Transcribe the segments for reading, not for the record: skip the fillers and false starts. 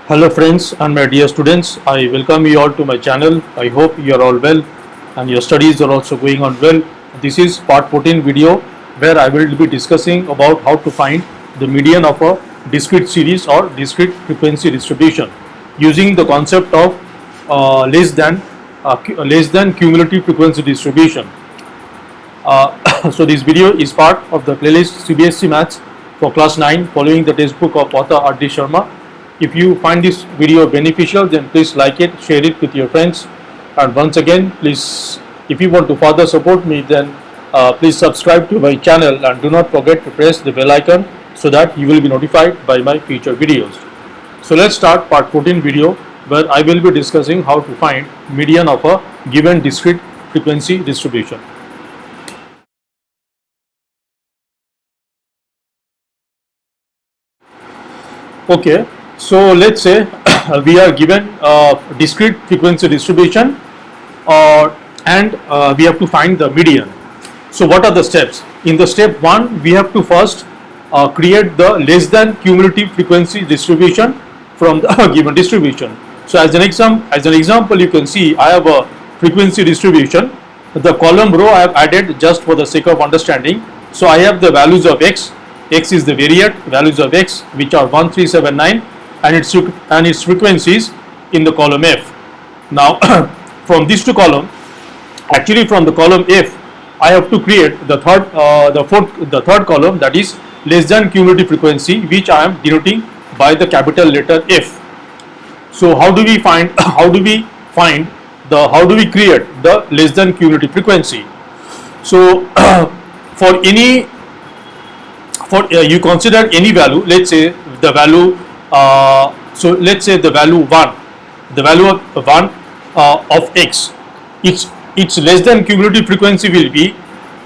Hello friends and my dear students, I welcome you all to my channel. I hope you are all well and your studies are also going on well. This is part 14 video where I will be discussing about how to find the median of a discrete series or discrete frequency distribution using the concept of less than cumulative frequency distribution. So this video is part of the playlist CBSE Maths for class 9 following the textbook of author RD Sharma. If you find this video beneficial, then please like it, share it with your friends, and once again, please, if you want to further support me, then please subscribe to my channel and do not forget to press the bell icon so that you will be notified by my future videos. So let's start part 14 video where I will be discussing how to find median of a given discrete frequency distribution. Okay. So let's say we are given a discrete frequency distribution and we have to find the median. So what are the steps? In the step 1, we have to first create the less than cumulative frequency distribution from the given distribution. So as an example, you can see I have a frequency distribution. The column row I have added just for the sake of understanding. So I have the values of x is the variate values of x, which are 1, 3, 7, 9. And its frequencies in the column F. Now from these two columns, actually from the column F, I have to create the third column, that is less than cumulative frequency, which I am denoting by the capital letter F. So how do we create the less than cumulative frequency? So you consider any value, let's say the value. So let's say the value 1, the value of 1 of x, its less than cumulative frequency will be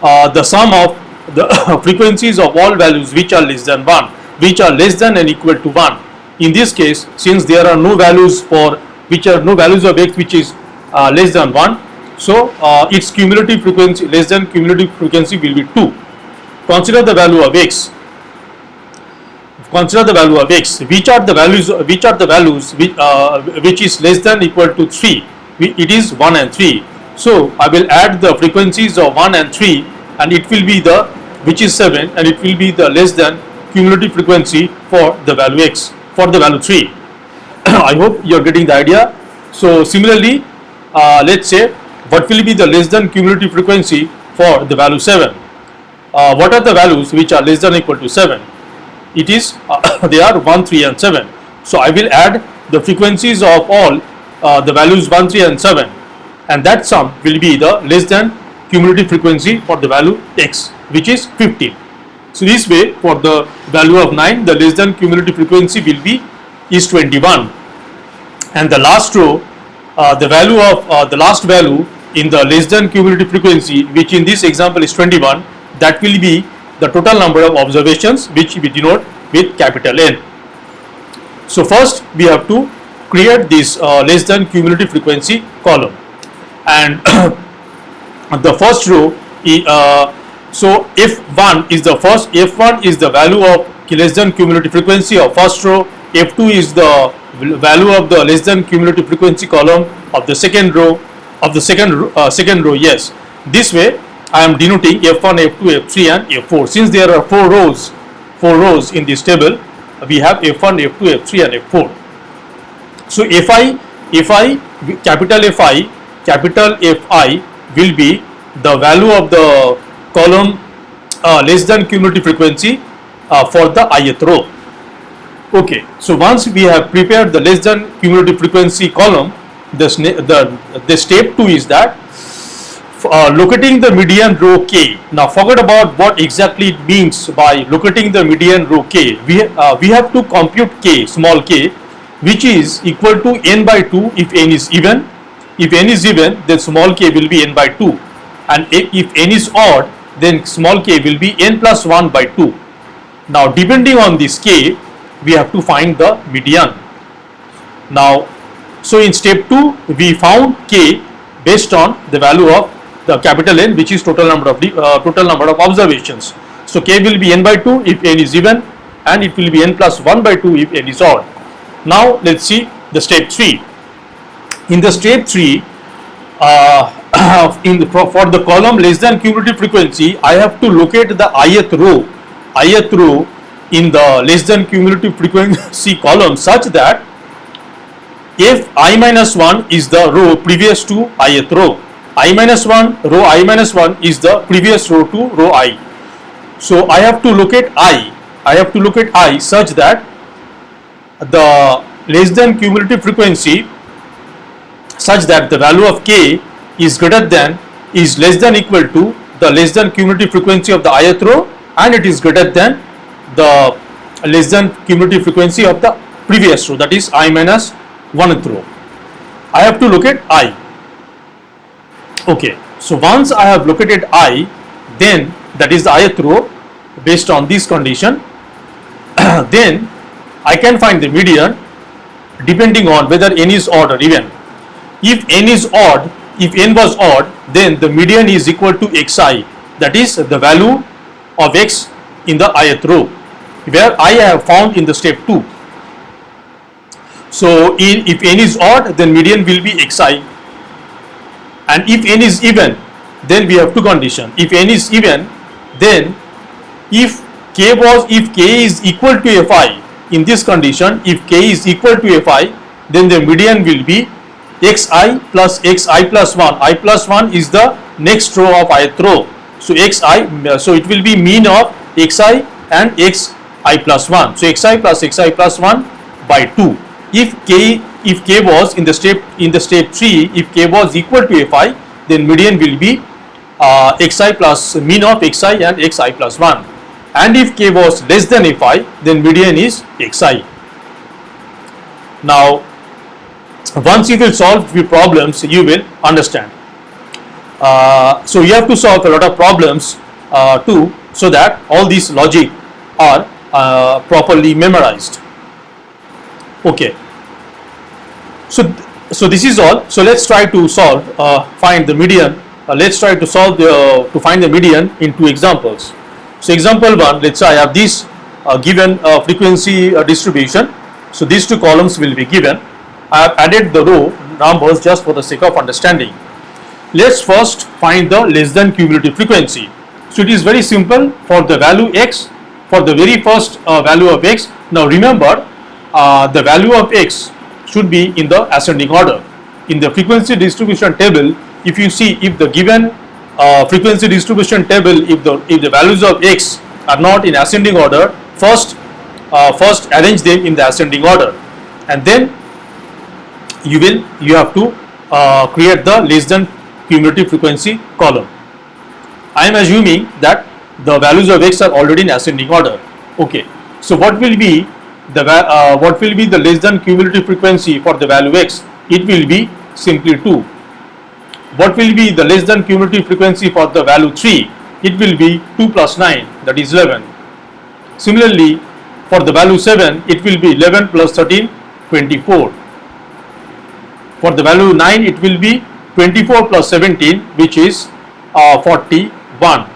the sum of the frequencies of all values which are less than 1, which are less than and equal to 1. In this case, since there are no values of x which is less than 1, so its cumulative frequency, less than cumulative frequency will be 2. Consider the value of x. Consider the value of x. Which are the values which is less than equal to 3? It is 1 and 3. So I will add the frequencies of 1 and 3, and it will be which is 7, and it will be the less than cumulative frequency for the value x, for the value 3. I hope you are getting the idea. So similarly, let's say what will be the less than cumulative frequency for the value 7? What are the values which are less than equal to 7? It is they are 1, 3 and 7. So I will add the frequencies of all the values 1, 3 and 7, and that sum will be the less than cumulative frequency for the value x, which is 15. So this way, for the value of 9, the less than cumulative frequency will be 21, and the last row, the value of the last value in the less than cumulative frequency, which in this example is 21, that will be the total number of observations, which we denote with capital N. So first we have to create this less than cumulative frequency column, and the first row so F1 is the value of less than cumulative frequency of first row. F2 is the value of the less than cumulative frequency column of the second row Yes, this way I am denoting F1, F2, F3 and F4. Since there are four rows in this table, we have F1, F2, F3 and F4. So capital Fi will be the value of the column less than cumulative frequency for the ith row. Okay, so once we have prepared the less than cumulative frequency column, the step 2 is that locating the median row k. Now forget about what exactly it means by locating the median row k. We have to compute k, small k, which is equal to n by 2 if n is even. If n is even, then small k will be n by 2, and if n is odd, then small k will be n plus 1 by 2. Now depending on this k, we have to find the median. Now, so in step 2, we found k based on the value of the capital N, which is total number of observations. So k will be n by 2 if n is even, and it will be n plus 1 by 2 if n is odd. Now let's see the step 3. In the step 3, for the column less than cumulative frequency, I have to locate the ith row in the less than cumulative frequency column such that if I minus 1 is the row previous to ith row, I minus 1 row I minus 1 is the previous row to row I. So I have to locate I such that the less than cumulative frequency such that the value of k is less than equal to the less than cumulative frequency of the ith row, and it is greater than the less than cumulative frequency of the previous row, that is I minus 1th row. I have to locate I. Okay, so once I have located I, then that is the ith row based on this condition, then I can find the median depending on whether n is odd or even. If n is odd, if n was odd, then the median is equal to xi, that is the value of x in the ith row, where I have found in the step 2. So if n is odd, then median will be xi, and if n is even, then we have two conditions. If n is even, then if k is equal to fi, in this condition, if k is equal to fi, then the median will be xi plus xi plus 1. I plus 1 is the next row of ith row. So so it will be mean of xi and xi plus 1. So xi plus 1 by 2. If k was in the step 3, if k was equal to fi, then median will be xi plus mean of xi and xi plus 1. And if k was less than fi, then median is xi. Now, once you will solve few problems, you will understand. So you have to solve a lot of problems too, so that all these logic are properly memorized. Okay. So this is all. So let's try to solve, find the median. Let's try to solve to find the median in two examples. So example 1, let's say I have this given frequency distribution. So these two columns will be given. I have added the row numbers just for the sake of understanding. Let's first find the less than cumulative frequency. So it is very simple. For the value x, for the very first value of x, now remember the value of x should be in the ascending order. In the frequency distribution table, if you see, if the given frequency distribution table, if the values of x are not in ascending order, first arrange them in the ascending order, and then you have to create the less than cumulative frequency column. I am assuming that the values of x are already in ascending order. Okay, so what will be the less than cumulative frequency for the value x? It will be simply 2. What will be the less than cumulative frequency for the value 3? It will be 2 plus 9, that is 11. Similarly, for the value 7, it will be 11 plus 13, 24. For the value 9, it will be 24 plus 17, which is 41.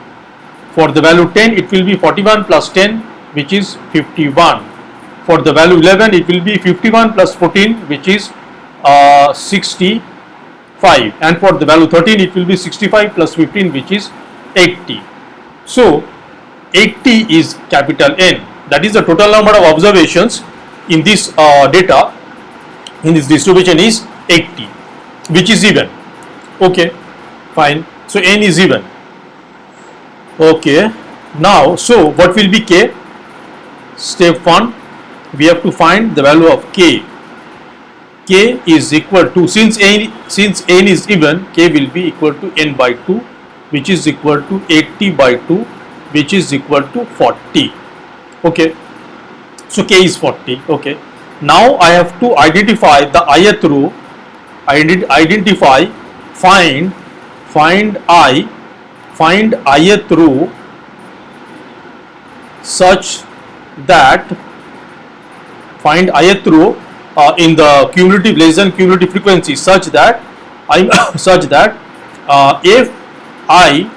For the value 10, it will be 41 plus 10, which is 51. For the value 11, it will be 51 plus 14, which is 65. And for the value 13, it will be 65 plus 15, which is 80. So 80 is capital N. That is the total number of observations in this data, in this distribution is 80, which is even. Okay, fine. So N is even. Okay, now so what will be K? Step 1, we have to find the value of K. K is equal to, since N is even, K will be equal to N by 2, which is equal to 80 by 2, which is equal to 40. Okay, so K is 40. Okay, now I have to identify the ith row. Find ith row such that in the cumulative less than cumulative frequency such that if I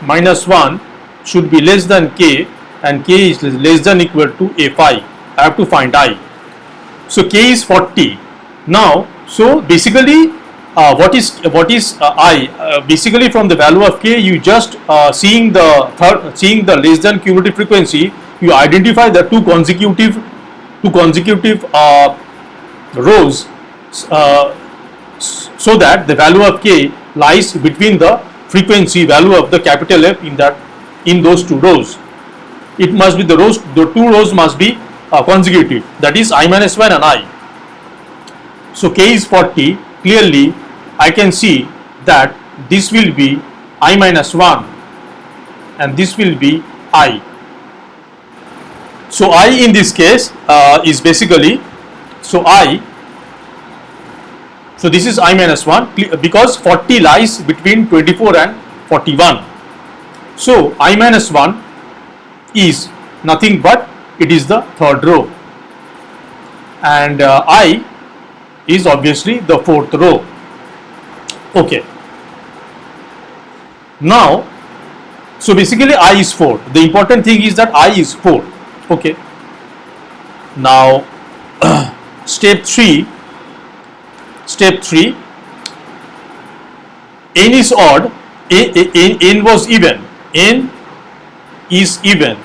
minus 1 should be less than k and k is less than equal to fi. I have to find I. So K is 40. Now, so basically, what is I? Basically, from the value of K, you just seeing the less than cumulative frequency, you identify the two consecutive rows, so that the value of K lies between the frequency value of the capital F in those two rows. It must be the two rows must be consecutive, that is I minus 1 and I. So K is 40. Clearly I can see that this will be I minus 1 and this will be I. So I in this case is basically, so this is I minus 1 because 40 lies between 24 and 41. So I minus 1 is nothing but it is the third row, and I is obviously the fourth row. Okay. Now, so basically I is 4. The important thing is that I is 4. Okay. Now, step 3. N is odd. N was even. N is even.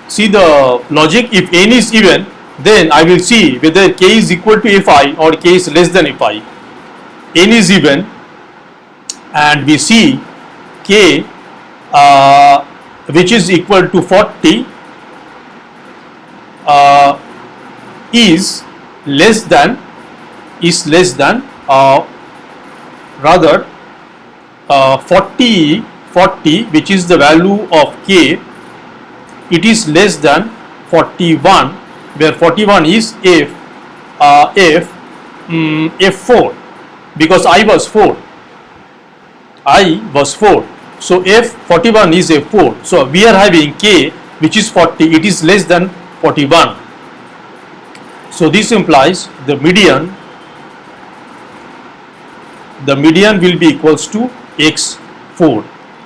See the logic. If N is even, then I will see whether K is equal to Fi or K is less than Fi. N is even, and we see K which is equal to 40 is less than rather 40 which is the value of K, it is less than 41, where 41 is F4, because I was 4. So F41 is F4. So we are having K which is 40, it is less than 41. So this implies the median will be equals to X4,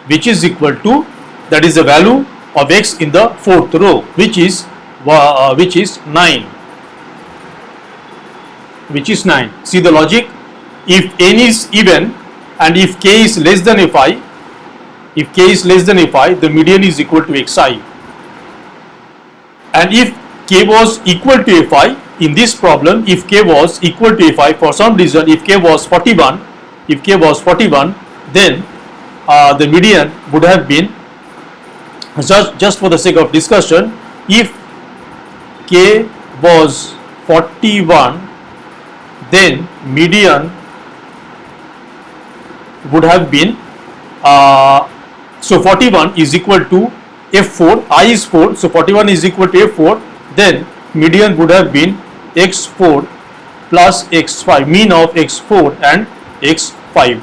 which is equal to, that is the value of X in the fourth row, which is 9. See the logic. If N is even and if K is less than Fi, the median is equal to Xi. And if K was equal to Fi, in this problem, if K was equal to Fi, for some reason, if K was 41, then the median would have been, just for the sake of discussion, if K was 41, then median would have been, so 41 is equal to F4, I is 4, so 41 is equal to F4, then median would have been X4 plus X5, mean of X4 and X5,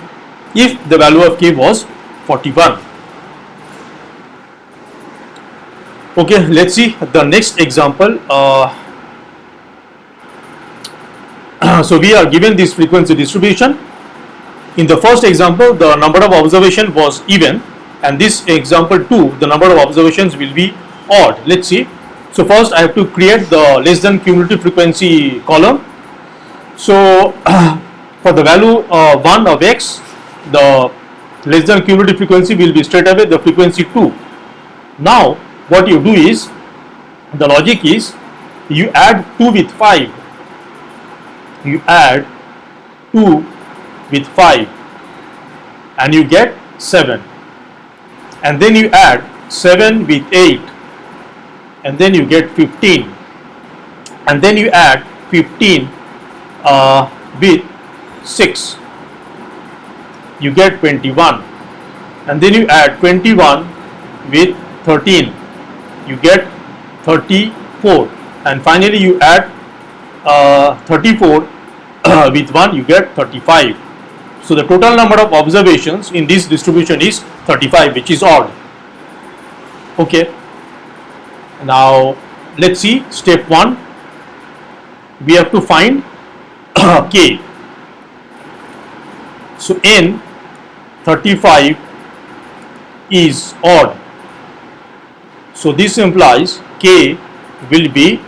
if the value of K was 41. Okay, let's see the next example. So we are given this frequency distribution. In the first example, the number of observation was even, and this example 2, the number of observations will be odd. Let's see. So first I have to create the less than cumulative frequency column. So for the value 1 of X, the less than cumulative frequency will be straight away the frequency 2. Now what you do is, the logic is, you add 2 with 5. You add 2 with 5 and you get 7. And then you add 7 with 8 and then you get 15. And then you add 15 with 6. You get 21. And then you add 21 with 13. You get 34. And finally you add 34 with 1, you get 35. So the total number of observations in this distribution is 35, which is odd. Okay. Now let's see step 1. We have to find K. So N 35 is odd. So this implies K will be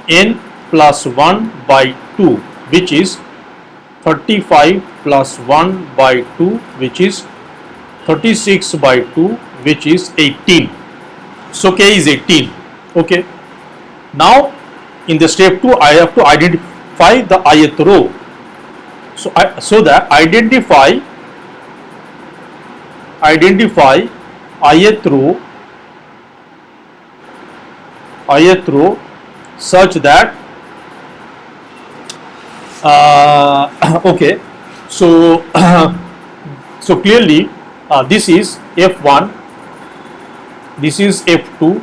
n plus 1 by 2, which is 35 plus 1 by 2, which is 36 by 2, which is 18. So k is 18. Okay. Now in the step 2, I have to identify the ith row. So that identify ith row such that okay, so so clearly this is f1, this is f2,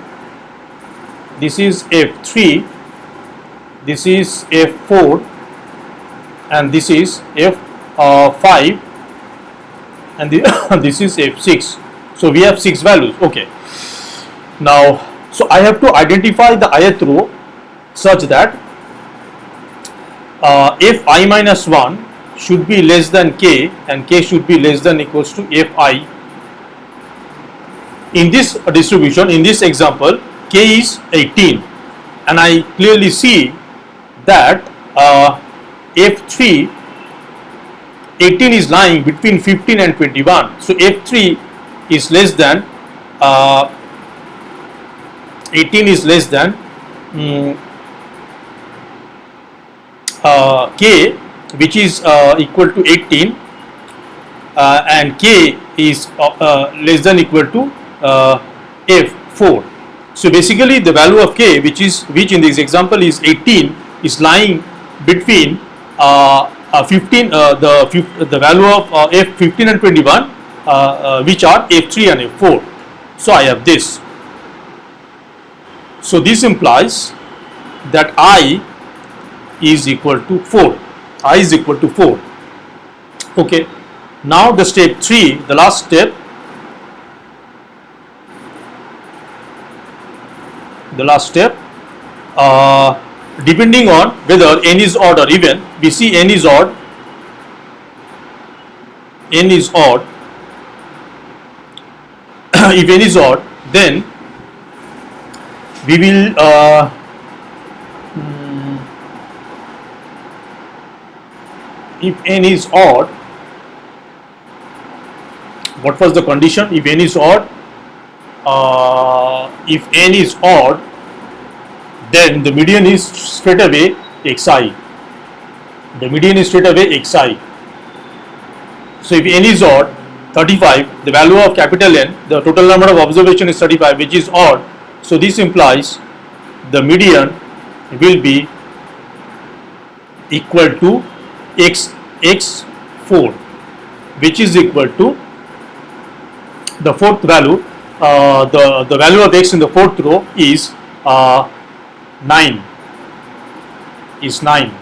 this is f3, this is f4, and this is f5, and this is f6. So we have 6 values. Okay. Now, so I have to identify the ith row such that f I minus 1 should be less than k, and k should be less than equals to fi. In this distribution, in this example, k is 18, and I clearly see that f3, 18 is lying between 15 and 21. So f3 is less than 18 is less than k, which is equal to 18, and k is less than equal to f4. So basically the value of k, which in this example is 18, is lying between 15 the value of f15 and 21, which are f3 and f4. So I have this. So this implies that I is equal to 4. I is equal to 4. Okay. Now the step 3, the last step. The last step, depending on whether n is odd or even, we see n is odd. N is odd. If n is odd, then we will if n is odd, what was the condition? If n is odd, then the median is straight away xi. The median is straight away xi. So if n is odd, 35, the value of capital N, the total number of observation is 35, which is odd. So this implies the median will be equal to x4, which is equal to the fourth value. The value of x in the fourth row is 9. Is 9.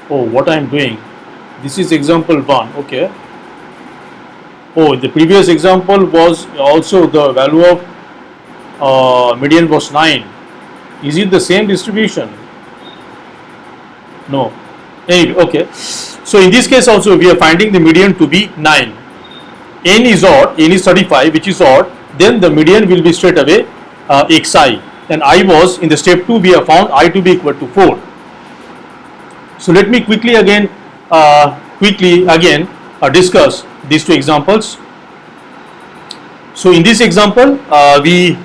Oh, what I am doing? This is example 1. Okay. Oh, the previous example was also the value of median was 9. Is it the same distribution? No. Anyway, okay. So in this case also we are finding the median to be 9. N is odd, n is 35, which is odd. Then the median will be straight away xi. And I was in the step 2, we have found I to be equal to 4. So let me quickly again discuss these two examples. So in this example, we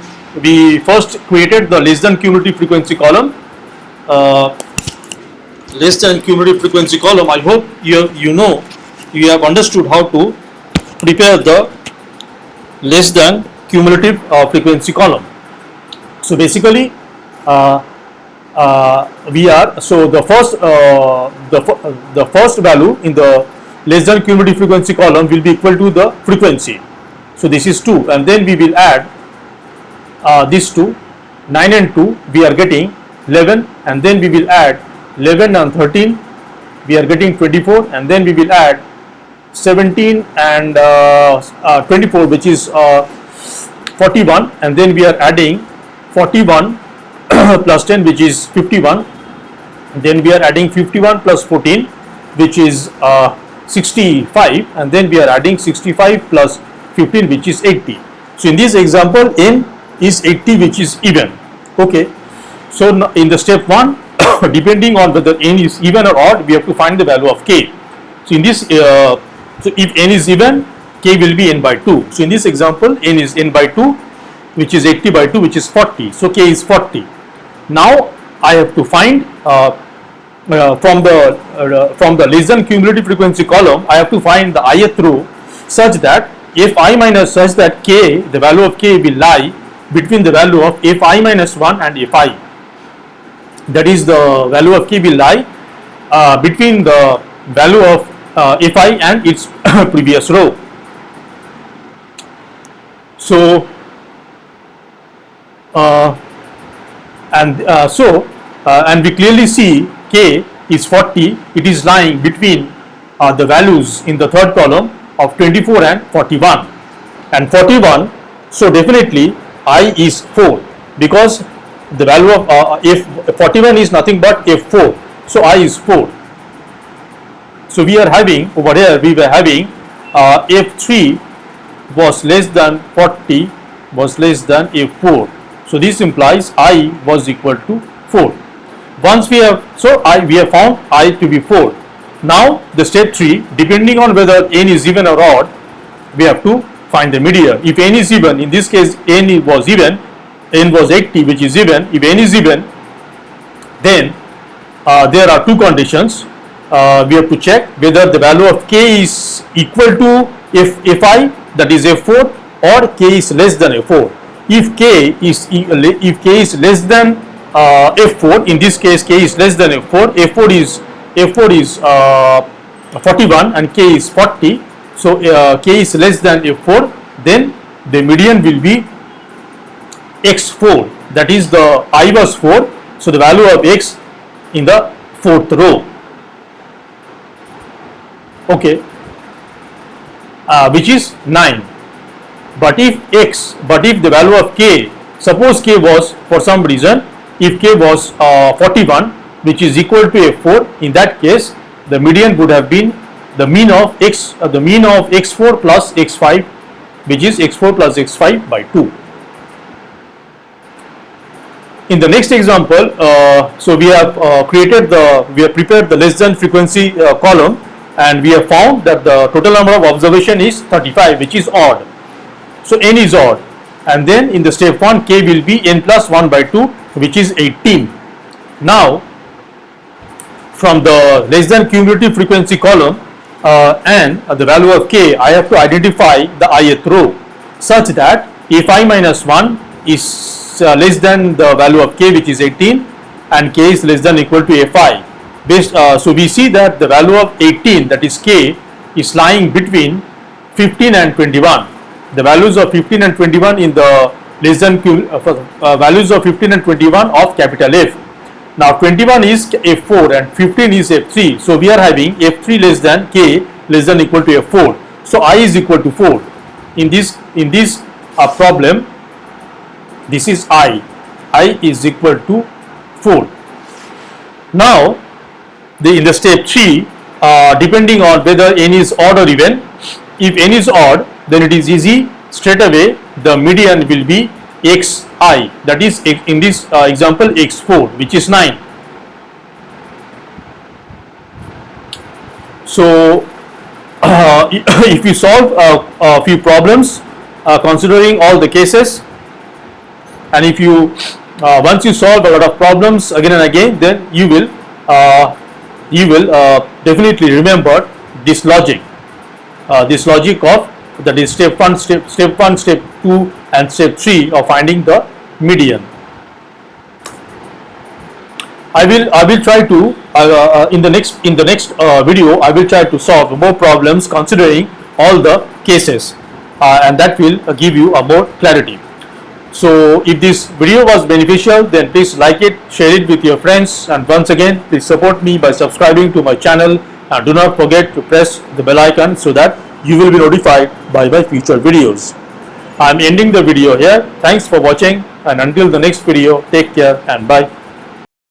first created the less than cumulative frequency column. Less than cumulative frequency column. I hope you have understood how to prepare the less than cumulative frequency column. So basically, the first value in the less than cumulative frequency column will be equal to the frequency. So this is 2, and then we will add these two, 9 and 2, we are getting 11, and then we will add 11 and 13, we are getting 24, and then we will add 17 and 24, which is 41, and then we are adding 41 plus 10, which is 51, and then we are adding 51 plus 14, which is 65, and then we are adding 65 plus 15 which is 80. So in this example n is 80 which is even. Okay, so in the step 1 depending on whether n is even or odd, we have to find the value of k. So in this so if n is even, k will be n by 2. So in this example n is n by 2 which is 80 by 2 which is 40. So k is 40. Now I have to find from the less than cumulative frequency column, I have to find the ith row such that fi minus, such that k, the value of k will lie between the value of fi minus 1 and fi. That is, the value of k will lie between the value of fi and its previous row. So and we clearly see k is 40. It is lying between the values in the third column of 24 and 41 and 41. So definitely I is 4, because the value of if 41 is nothing but f4, so I is 4. So we are having over here, we were having f3 was less than 40 was less than f4. So this implies I was equal to 4. Once we have, so we have found I to be 4. Now the step 3, depending on whether n is even or odd, we have to find the median. If n is even, in this case n was even, n was 80 which is even. If n is even, then there are two conditions. We have to check whether the value of k is equal to fi, that is f4, or k is less than f4. If k is less than f4, in this case k is less than f4, f4 is 41 and k is 40. So k is less than f4, then the median will be x4, that is, the I was 4, so the value of x in the fourth row. Okay, which is 9. But if the value of k, suppose k was, for some reason, if k was 41 which is equal to f4, in that case the median would have been the mean of x4 plus x5, which is x4 plus x5 by 2. In the next example, so we have prepared the less than frequency column, and we have found that the total number of observation is 35, which is odd. So n is odd, and then in the step 1 k will be n plus 1 by 2, which is 18. Now from the less than cumulative frequency column and the value of k, I have to identify the ith row such that fi minus 1 is less than the value of k, which is 18, and k is less than or equal to fi. So we see that the value of 18, that is k, is lying between 15 and 21. The values of 15 and 21 in the less than values of 15 and 21 of capital F. Now 21 is f4 and 15 is f3. So we are having f3 less than k less than or equal to f4. So I is equal to 4. In this problem, this is I is equal to 4. Now in the step 3, depending on whether n is odd or even, if n is odd, then it is easy, straight away the median will be xi, that is, in this example, x4, which is 9. So if you solve a few problems considering all the cases, and if you once you solve a lot of problems again and again, then you will definitely remember this logic of, that is, step 1, step 2 and step 3 of finding the median. I will try to in the next video I will try to solve more problems considering all the cases, and that will give you a more clarity. So if this video was beneficial, then please like it, share it with your friends, and once again please support me by subscribing to my channel, and do not forget to press the bell icon so that you will be notified by my future videos. I am ending the video here. Thanks for watching, and until the next video, take care and bye.